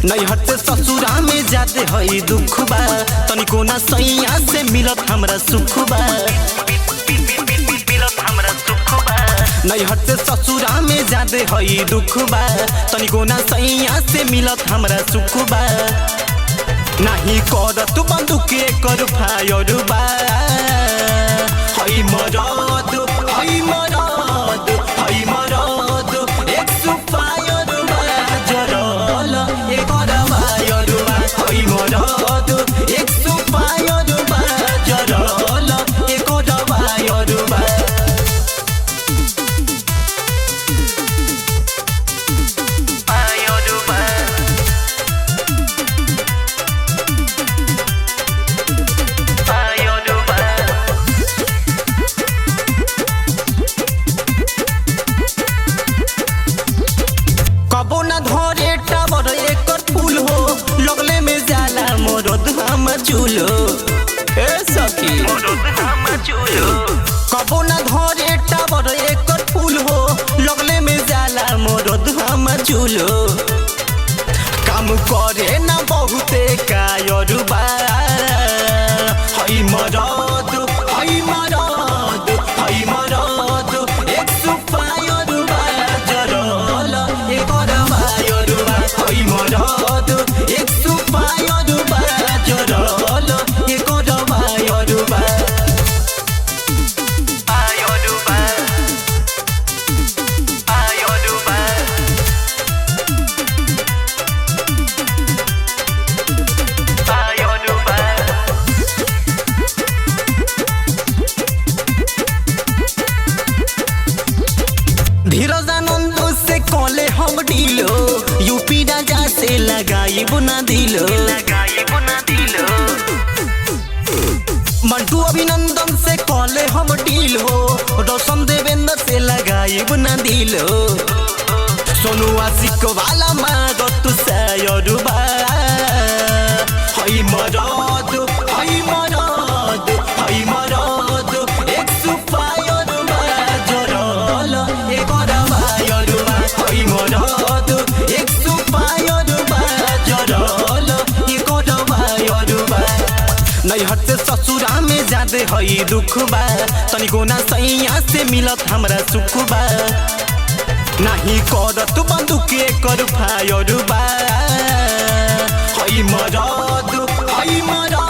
नैहर से ससुरा में जाते हई दुख बा तनिको ना सैया से मिलत हमरा सुख बा। नैहर से ससुरा में जाते हई दुख बा तनिको ना सैया से मिलत हमरा सुख बा। नाही करत बंदूक कर फायर बा हई मरद हई मरद हई मरद एक सुपायर बा जरल एक वायर बा हई मरद एक सुपायर बा जरल एक वायर बा। कबो न धरे टावर एकर फूल हो लगले में जाला मरद हम चूलो ए सखी कबो न धरे टावर एकर फूल हो लगले में जाला मरद हम चूलो। काम करे न बहुते कायर बा हई मरद हई मरद हई मरद एक सुपायर बा जरल एक वायर बा हई मरद एक सुपायर बा जरल एक वायर बा। धीरज आनंद से कॉले हम डीलो यूपी राजा से लगाई बुना दिलो मंटू अभिनंदन से कॉले हम डीलो रोशन देवेंद्र से लगाई बुना दिलो। सोनू आशिक वाला मागत सायर बा हई मरद हई मरद हई मरद एक सुपायर बा जरल एक वायर बा हई मरद एक सुपायर बा जरल एक वायर बा। नैहर से ससुरा में जाते हई दुख बा तनिको ना सैया से मिलत हमरा सुख बा। नाही करत बंदूक कर फायर बा हई मरद हई मरद